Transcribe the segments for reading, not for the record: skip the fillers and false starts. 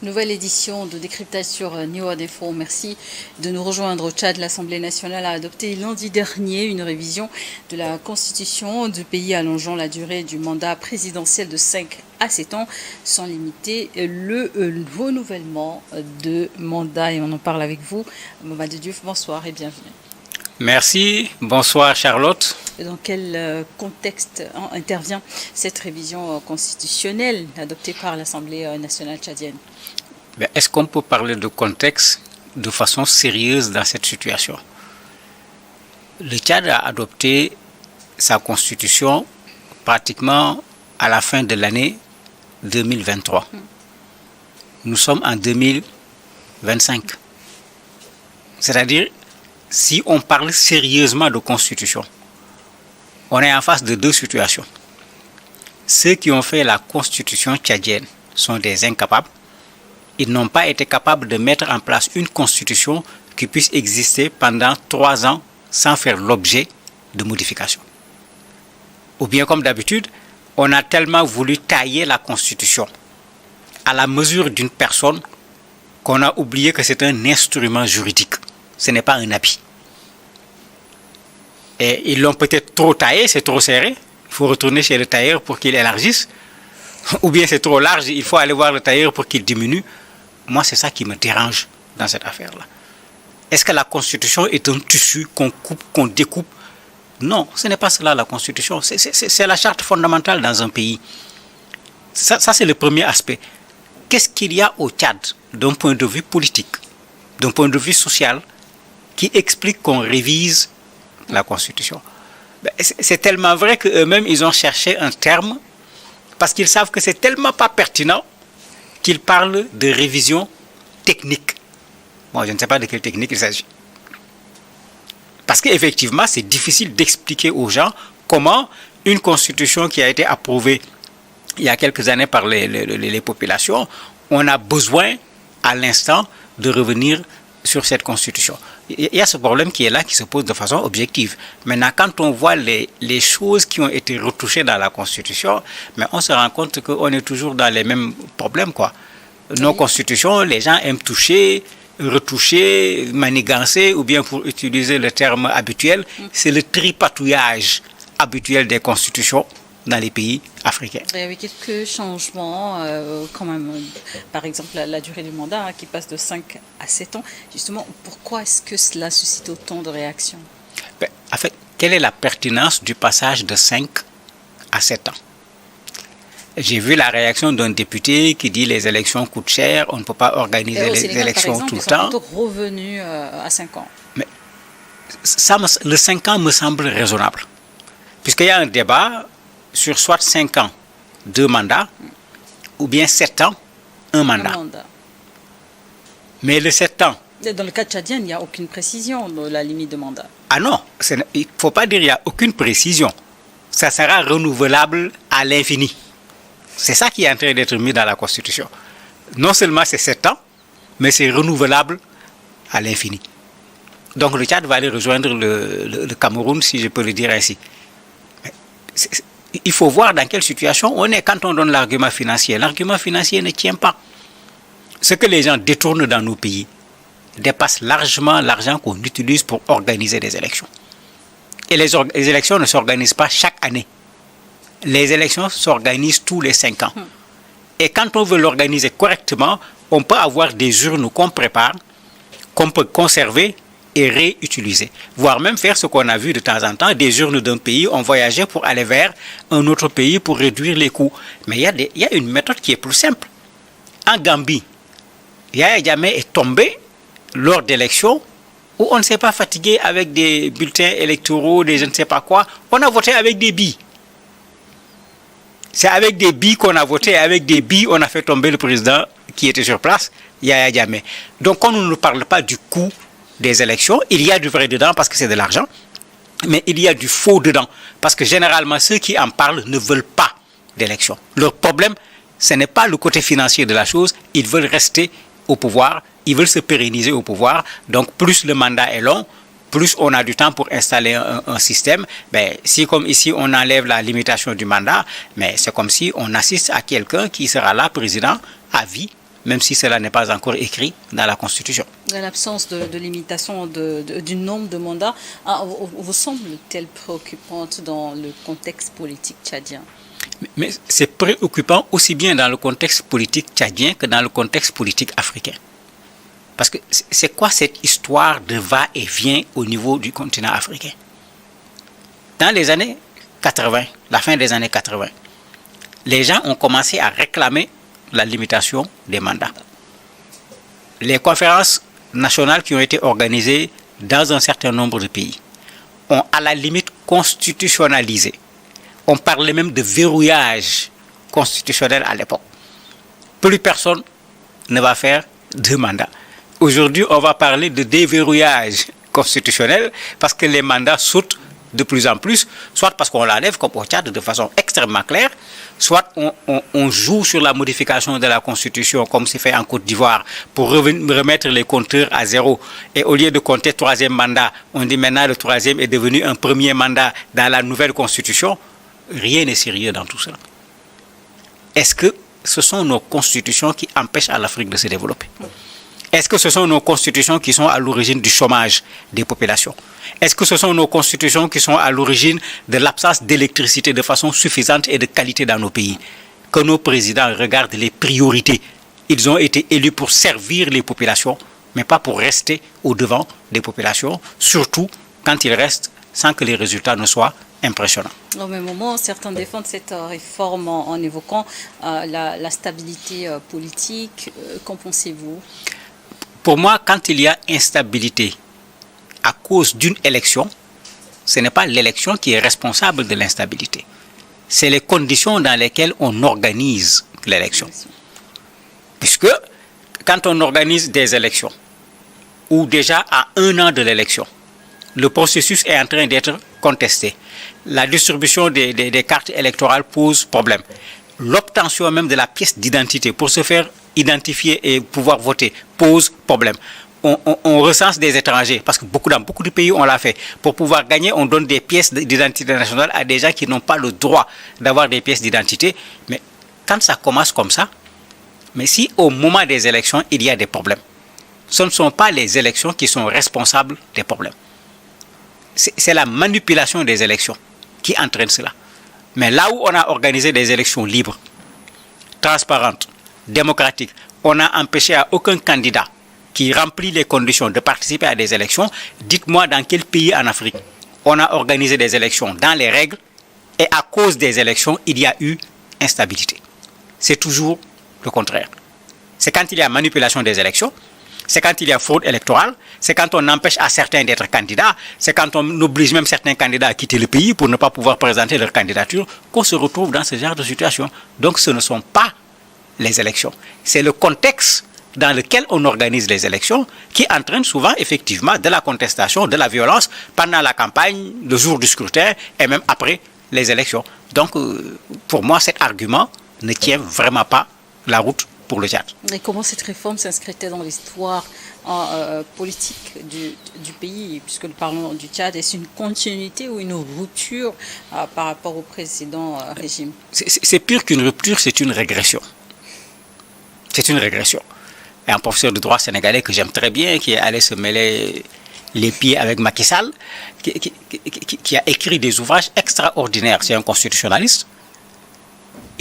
Nouvelle édition de décryptage sur New World Info. Merci de nous rejoindre au Tchad. L'Assemblée nationale a adopté lundi dernier une révision de la constitution du pays allongeant la durée du mandat présidentiel de 5 à 7 ans sans limiter le renouvellement de mandat. Et on en parle avec vous. Mamadou Diouf, bonsoir et bienvenue. Merci, bonsoir Charlotte. Dans quel contexte intervient cette révision constitutionnelle adoptée par l'Assemblée nationale tchadienne? Est-ce qu'on peut parler de contexte de façon sérieuse dans cette situation? Le Tchad a adopté sa constitution pratiquement à la fin de l'année 2023. Nous sommes en 2025. C'est-à-dire, si on parle sérieusement de constitution, on est en face de deux situations. Ceux qui ont fait la constitution tchadienne sont des incapables. Ils n'ont pas été capables de mettre en place une constitution qui puisse exister pendant 3 ans sans faire l'objet de modifications. Ou bien comme d'habitude, on a tellement voulu tailler la constitution à la mesure d'une personne qu'on a oublié que c'est un instrument juridique. Ce n'est pas un habit. Et ils l'ont peut-être trop taillé, c'est trop serré. Il faut retourner chez le tailleur pour qu'il élargisse. Ou bien c'est trop large, il faut aller voir le tailleur pour qu'il diminue. Moi, c'est ça qui me dérange dans cette affaire-là. Est-ce que la Constitution est un tissu qu'on coupe, qu'on découpe? Non, ce n'est pas cela la Constitution. C'est la charte fondamentale dans un pays. Ça c'est le premier aspect. Qu'est-ce qu'il y a au Tchad, d'un point de vue politique, d'un point de vue social, qui explique qu'on révise la Constitution? C'est tellement vrai qu'eux-mêmes, ils ont cherché un terme parce qu'ils savent que c'est tellement pas pertinent qu'ils parlent de révision technique. Bon, je ne sais pas de quelle technique il s'agit. Parce qu'effectivement, c'est difficile d'expliquer aux gens comment une constitution qui a été approuvée il y a quelques années par les populations, on a besoin à l'instant de revenir sur cette constitution. Il y a ce problème qui est là, qui se pose de façon objective. Maintenant, quand on voit les choses qui ont été retouchées dans la Constitution, mais on se rend compte qu'on est toujours dans les mêmes problèmes, quoi. Nos constitutions, les gens aiment toucher, retoucher, manigancer, ou bien pour utiliser le terme habituel, c'est le tripatouillage habituel des constitutions dans les pays africains. Il y avait quelques changements, quand même. Par exemple, la durée du mandat qui passe de 5 à 7 ans. Justement, pourquoi est-ce que cela suscite autant de réactions? En fait, quelle est la pertinence du passage de 5 à 7 ans? J'ai vu la réaction d'un député qui dit les élections coûtent cher, on ne peut pas organiser les élections tout le temps. Ils sont revenus à 5 ans. Mais le 5 ans me semble raisonnable. Puisqu'il y a un débat sur soit 5 ans, 2 mandats, ou bien 7 ans, un mandat. Mais le 7 ans... Dans le cas tchadien, il n'y a aucune précision de la limite de mandat. Ah non, il ne faut pas dire qu'il n'y a aucune précision. Ça sera renouvelable à l'infini. C'est ça qui est en train d'être mis dans la Constitution. Non seulement c'est 7 ans, mais c'est renouvelable à l'infini. Donc le Tchad va aller rejoindre le Cameroun, si je peux le dire ainsi. Il faut voir dans quelle situation on est quand on donne l'argument financier. L'argument financier ne tient pas. Ce que les gens détournent dans nos pays dépasse largement l'argent qu'on utilise pour organiser des élections. Et les élections ne s'organisent pas chaque année. Les élections s'organisent tous les 5 ans. Et quand on veut l'organiser correctement, on peut avoir des urnes qu'on prépare, qu'on peut conserver et réutiliser. Voire même faire ce qu'on a vu de temps en temps, des urnes d'un pays ont voyagé pour aller vers un autre pays pour réduire les coûts. Mais il y a une méthode qui est plus simple. En Gambie, Yahya Jammeh est tombé lors d'élections où on ne s'est pas fatigué avec des bulletins électoraux, des je ne sais pas quoi. On a voté avec des billes. C'est avec des billes qu'on a voté, avec des billes on a fait tomber le président qui était sur place, Yahya Jammeh. Donc quand on ne parle pas du coût des élections, il y a du vrai dedans parce que c'est de l'argent, mais il y a du faux dedans parce que généralement ceux qui en parlent ne veulent pas d'élections. Leur problème, ce n'est pas le côté financier de la chose, ils veulent rester au pouvoir, ils veulent se pérenniser au pouvoir, donc plus le mandat est long, plus on a du temps pour installer un système. Si comme ici on enlève la limitation du mandat, mais c'est comme si on assiste à quelqu'un qui sera là président à vie même si cela n'est pas encore écrit dans la Constitution. L'absence de limitation du nombre de mandats vous semble-t-elle préoccupante dans le contexte politique tchadien? Mais c'est préoccupant aussi bien dans le contexte politique tchadien que dans le contexte politique africain. Parce que c'est quoi cette histoire de va-et-vient au niveau du continent africain? Dans les années 80, la fin des années 80, les gens ont commencé à réclamer la limitation des mandats. Les conférences nationales qui ont été organisées dans un certain nombre de pays ont à la limite constitutionnalisé. On parlait même de verrouillage constitutionnel à l'époque. Plus personne ne va faire 2 mandats. Aujourd'hui, on va parler de déverrouillage constitutionnel parce que les mandats sautent de plus en plus, soit parce qu'on l'enlève comme au Tchad de façon extrêmement claire, soit on joue sur la modification de la Constitution comme c'est fait en Côte d'Ivoire pour remettre les compteurs à 0. Et au lieu de compter 3e mandat, on dit maintenant le 3e est devenu un 1er mandat dans la nouvelle Constitution. Rien n'est sérieux dans tout cela. Est-ce que ce sont nos constitutions qui empêchent à l'Afrique de se développer? Est-ce que ce sont nos constitutions qui sont à l'origine du chômage des populations? Est-ce que ce sont nos constitutions qui sont à l'origine de l'absence d'électricité de façon suffisante et de qualité dans nos pays? Que nos présidents regardent les priorités. Ils ont été élus pour servir les populations, mais pas pour rester au devant des populations, surtout quand ils restent sans que les résultats ne soient impressionnant. Au même moment, certains défendent cette réforme en évoquant la stabilité politique. Qu'en pensez-vous? Pour moi, quand il y a instabilité à cause d'une élection, ce n'est pas l'élection qui est responsable de l'instabilité. C'est les conditions dans lesquelles on organise l'élection. Puisque quand on organise des élections, ou déjà à 1 an de l'élection, le processus est en train d'être contesté. La distribution des cartes électorales pose problème. L'obtention même de la pièce d'identité pour se faire identifier et pouvoir voter pose problème. On recense des étrangers, parce que dans beaucoup de pays, on l'a fait. Pour pouvoir gagner, on donne des pièces d'identité nationale à des gens qui n'ont pas le droit d'avoir des pièces d'identité. Mais quand ça commence comme ça, mais si au moment des élections, il y a des problèmes, ce ne sont pas les élections qui sont responsables des problèmes. C'est la manipulation des élections qui entraîne cela. Mais là où on a organisé des élections libres, transparentes, démocratiques, on n'a empêché à aucun candidat qui remplit les conditions de participer à des élections. Dites-moi dans quel pays en Afrique on a organisé des élections dans les règles et à cause des élections, il y a eu instabilité. C'est toujours le contraire. C'est quand il y a manipulation des élections, c'est quand il y a fraude électorale, c'est quand on empêche à certains d'être candidats, c'est quand on oblige même certains candidats à quitter le pays pour ne pas pouvoir présenter leur candidature qu'on se retrouve dans ce genre de situation. Donc ce ne sont pas les élections. C'est le contexte dans lequel on organise les élections qui entraîne souvent effectivement de la contestation, de la violence pendant la campagne, le jour du scrutin et même après les élections. Donc pour moi cet argument ne tient vraiment pas la route pour le Tchad. Et comment cette réforme s'inscrit-elle dans l'histoire politique du pays, puisque nous parlons du Tchad, est-ce une continuité ou une rupture par rapport au précédent régime? C'est pire qu'une rupture, c'est une régression. C'est une régression. Et un professeur de droit sénégalais que j'aime très bien, qui est allé se mêler les pieds avec Macky Sall, qui a écrit des ouvrages extraordinaires, c'est un constitutionnaliste.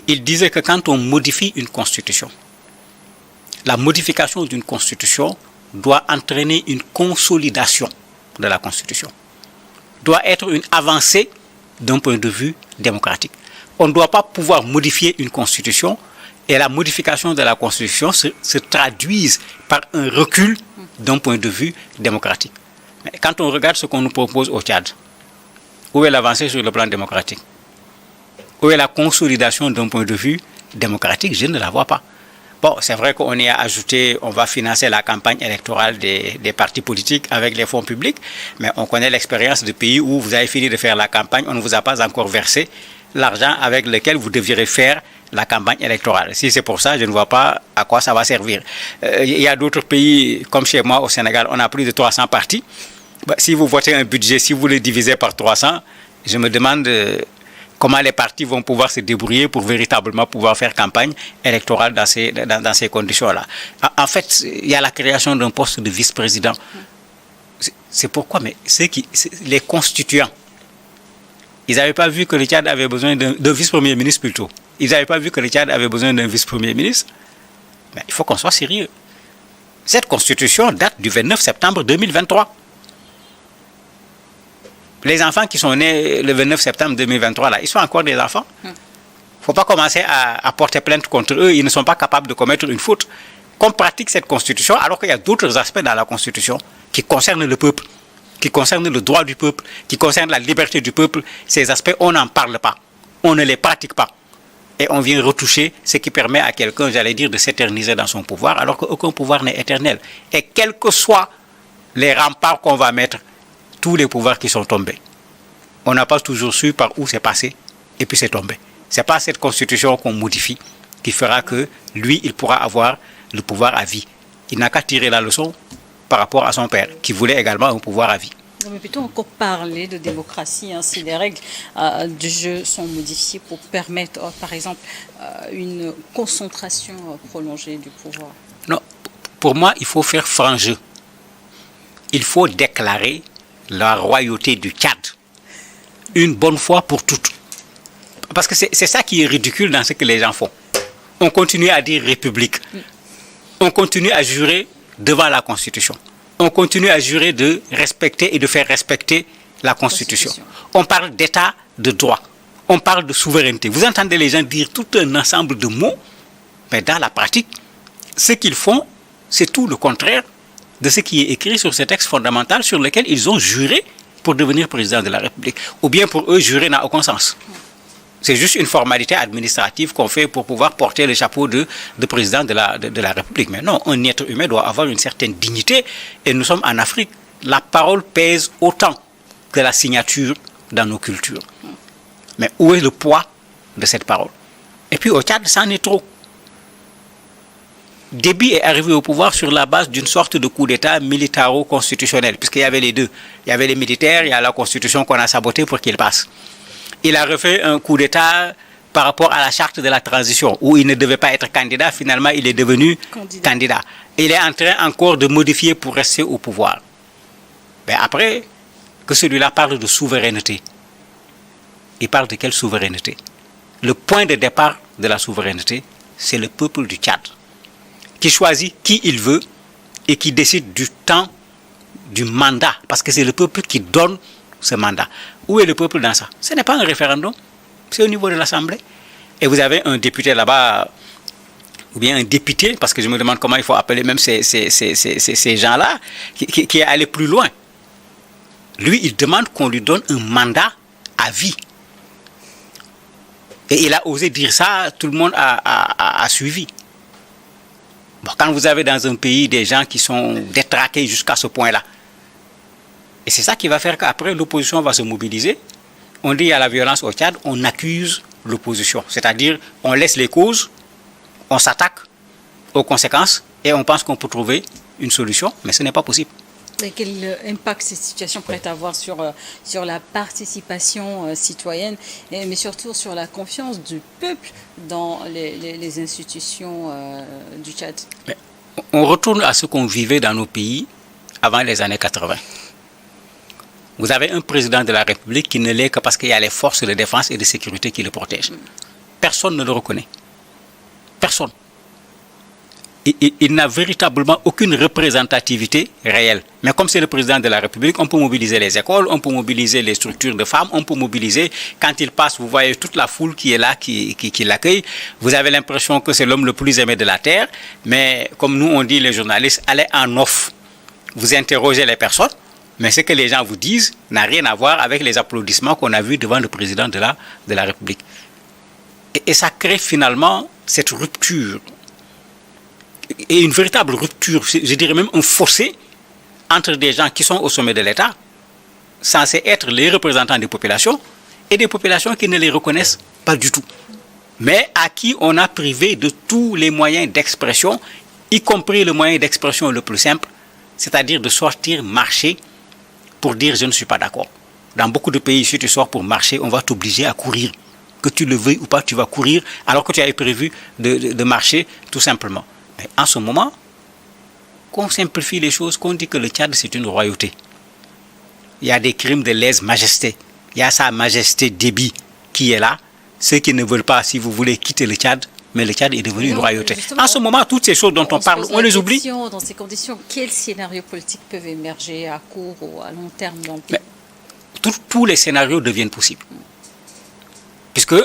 Il disait que quand on modifie une constitution, la modification d'une constitution doit entraîner une consolidation de la constitution, doit être une avancée d'un point de vue démocratique. On ne doit pas pouvoir modifier une constitution et la modification de la constitution se traduise par un recul d'un point de vue démocratique. Mais quand on regarde ce qu'on nous propose au Tchad, où est l'avancée sur le plan démocratique? Où est la consolidation d'un point de vue démocratique? Je ne la vois pas. Bon, c'est vrai qu'on y a ajouté, on va financer la campagne électorale des partis politiques avec les fonds publics, mais on connaît l'expérience de pays où vous avez fini de faire la campagne, on ne vous a pas encore versé l'argent avec lequel vous devriez faire la campagne électorale. Si c'est pour ça, je ne vois pas à quoi ça va servir. Il y a d'autres pays, comme chez moi au Sénégal, on a plus de 300 partis. Si vous votez un budget, si vous le divisez par 300, je me demande comment les partis vont pouvoir se débrouiller pour véritablement pouvoir faire campagne électorale dans ces conditions-là. En fait, il y a la création d'un poste de vice-président. C'est pourquoi, mais les constituants, ils n'avaient pas vu que le Tchad avait besoin d'un vice-premier ministre plutôt. Ils n'avaient pas vu que le Tchad avait besoin d'un vice-premier ministre. Mais il faut qu'on soit sérieux. Cette constitution date du 29 septembre 2023. Les enfants qui sont nés le 29 septembre 2023, là, ils sont encore des enfants. Il ne faut pas commencer à porter plainte contre eux. Ils ne sont pas capables de commettre une faute. Qu'on pratique cette constitution, alors qu'il y a d'autres aspects dans la constitution qui concernent le peuple, qui concernent le droit du peuple, qui concernent la liberté du peuple. Ces aspects, on n'en parle pas. On ne les pratique pas. Et on vient retoucher ce qui permet à quelqu'un, j'allais dire, de s'éterniser dans son pouvoir, alors qu'aucun pouvoir n'est éternel. Et quels que soient les remparts qu'on va mettre, tous les pouvoirs qui sont tombés, on n'a pas toujours su par où c'est passé, et puis c'est tombé. Ce n'est pas cette constitution qu'on modifie qui fera que lui, il pourra avoir le pouvoir à vie. Il n'a qu'à tirer la leçon par rapport à son père, qui voulait également un pouvoir à vie. Non, mais plutôt encore parler de démocratie, hein, si les règles du jeu sont modifiées pour permettre, par exemple, une concentration prolongée du pouvoir. Non, pour moi, il faut faire franc jeu. Il faut déclarer la royauté du Tchad une bonne fois pour toutes. Parce que c'est ça qui est ridicule dans ce que les gens font. On continue à dire république. On continue à jurer devant la Constitution. On continue à jurer de respecter et de faire respecter la Constitution. On parle d'état de droit. On parle de souveraineté. Vous entendez les gens dire tout un ensemble de mots, mais dans la pratique, ce qu'ils font, c'est tout le contraire de ce qui est écrit sur ce texte fondamental sur lequel ils ont juré pour devenir président de la République. Ou bien pour eux, jurer n'a aucun sens. C'est juste une formalité administrative qu'on fait pour pouvoir porter le chapeau de président de la République. Mais non, un être humain doit avoir une certaine dignité. Et nous sommes en Afrique. La parole pèse autant que la signature dans nos cultures. Mais où est le poids de cette parole? Et puis au Tchad, ça en est trop. Déby est arrivé au pouvoir sur la base d'une sorte de coup d'État militaro-constitutionnel, puisqu'il y avait les deux. Il y avait les militaires, il y a la Constitution qu'on a sabotée pour qu'il passe. Il a refait un coup d'État par rapport à la charte de la transition, où il ne devait pas être candidat. Finalement, il est devenu candidat. Il est en train encore de modifier pour rester au pouvoir. Mais après, que celui-là parle de souveraineté. Il parle de quelle souveraineté? Le point de départ de la souveraineté, c'est le peuple du Tchad, qui choisit qui il veut et qui décide du temps du mandat, parce que c'est le peuple qui donne ce mandat. Où est le peuple dans ça? Ce n'est pas un référendum, c'est au niveau de l'Assemblée. Et vous avez un député là-bas, ou bien un député, parce que je me demande comment il faut appeler même ces gens-là, qui est allé plus loin. Lui, il demande qu'on lui donne un mandat à vie. Et il a osé dire ça, tout le monde a suivi. Bon, quand vous avez dans un pays des gens qui sont détraqués jusqu'à ce point-là, et c'est ça qui va faire qu'après l'opposition va se mobiliser. On dit il y a la violence au Tchad, on accuse l'opposition. C'est-à-dire on laisse les causes, on s'attaque aux conséquences et on pense qu'on peut trouver une solution, mais ce n'est pas possible. Et quel impact cette situation pourrait avoir sur la participation citoyenne, mais surtout sur la confiance du peuple dans les institutions du Tchad? Mais on retourne à ce qu'on vivait dans nos pays avant les années 80. Vous avez un président de la République qui ne l'est que parce qu'il y a les forces de défense et de sécurité qui le protègent. Personne ne le reconnaît. Personne. Il n'a véritablement aucune représentativité réelle. Mais comme c'est le président de la République, on peut mobiliser les écoles, on peut mobiliser les structures de femmes, on peut mobiliser, quand il passe, vous voyez toute la foule qui est là, qui l'accueille. Vous avez l'impression que c'est l'homme le plus aimé de la Terre. Mais comme nous, on dit les journalistes, allez en off. Vous interrogez les personnes. Mais ce que les gens vous disent n'a rien à voir avec les applaudissements qu'on a vus devant le président de la République. Et ça crée finalement cette rupture. Et une véritable rupture, je dirais même un fossé entre des gens qui sont au sommet de l'État, censés être les représentants des populations, et des populations qui ne les reconnaissent pas du tout. Mais à qui on a privé de tous les moyens d'expression, y compris le moyen d'expression le plus simple, c'est-à-dire de sortir marcher pour dire je ne suis pas d'accord. Dans beaucoup de pays, si tu sors pour marcher, on va t'obliger à courir. que tu le veuilles ou pas, tu vas courir alors que tu avais prévu de marcher tout simplement. Mais en ce moment, qu'on simplifie les choses, qu'on dit que le Tchad c'est une royauté. Il y a des crimes de lèse-majesté. Il y a sa majesté Déby qui est là. Ceux qui ne veulent pas, si vous voulez, quitter le Tchad, mais le Tchad est devenu une royauté. En ce moment, toutes ces choses dont on parle, on les oublie. Dans ces conditions, quels scénarios politiques peuvent émerger à court ou à long terme dans le pays? Tous les scénarios deviennent possibles. Puisque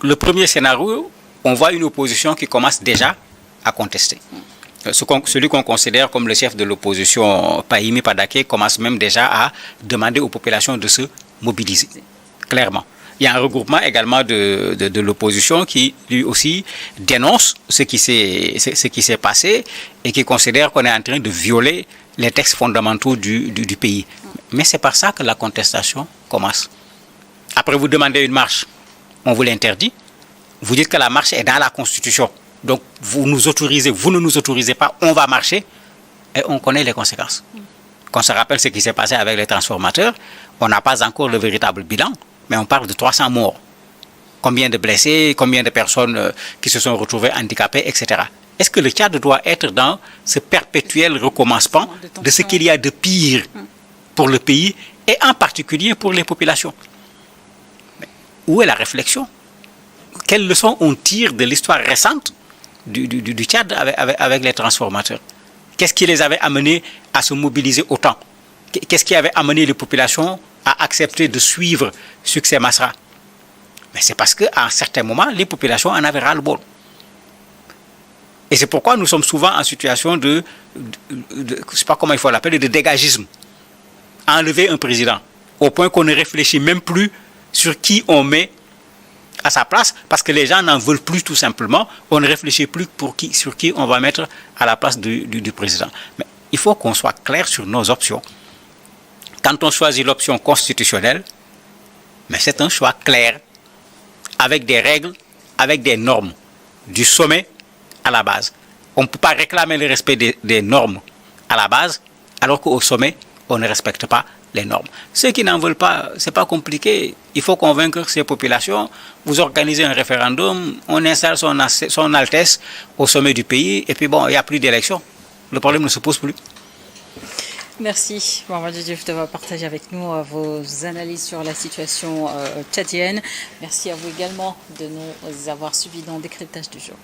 le premier scénario, on voit une opposition qui commence déjà à contester. Celui qu'on considère comme le chef de l'opposition, Pahimi Padaké, commence même déjà à demander aux populations de se mobiliser, clairement. Il y a un regroupement également de l'opposition qui, lui aussi, dénonce ce qui s'est passé et qui considère qu'on est en train de violer les textes fondamentaux du pays. Mais c'est par ça que la contestation commence. Après, vous demandez une marche, on vous l'interdit. Vous dites que la marche est dans la Constitution. Donc, vous nous autorisez, vous ne nous autorisez pas, on va marcher et on connaît les conséquences. Qu'on se rappelle ce qui s'est passé avec les transformateurs, on n'a pas encore le véritable bilan, mais on parle de 300 morts. Combien de blessés, combien de personnes qui se sont retrouvées handicapées, etc. Est-ce que le Tchad doit être dans ce perpétuel recommencement de ce qu'il y a de pire pour le pays et en particulier pour les populations? Mais où est la réflexion? Quelles leçons on tire de l'histoire récente du Tchad avec les transformateurs? Qu'est-ce qui les avait amenés à se mobiliser autant? Qu'est-ce qui avait amené les populations à accepter de suivre Succès Masra? Mais c'est parce qu'à un certain moment, les populations en avaient ras-le-bol. Et c'est pourquoi nous sommes souvent en situation je ne sais pas comment il faut l'appeler, de dégagisme. Enlever un président, au point qu'on ne réfléchit même plus sur qui on met à sa place, parce que les gens n'en veulent plus tout simplement. On ne réfléchit plus sur qui on va mettre à la place du président. Mais il faut qu'on soit clair sur nos options. Quand on choisit l'option constitutionnelle, mais c'est un choix clair, avec des règles, avec des normes, du sommet à la base. On ne peut pas réclamer le respect des normes à la base, alors qu'au sommet, on ne respecte pas les normes. Ceux qui n'en veulent pas, ce n'est pas compliqué. Il faut convaincre ces populations. Vous organisez un référendum, on installe son Altesse au sommet du pays, et puis bon, il n'y a plus d'élection. Le problème ne se pose plus. Merci, Mamadou Diouf, d'avoir partagé avec nous vos analyses sur la situation tchadienne. Merci à vous également de nous avoir suivis dans le décryptage du jour.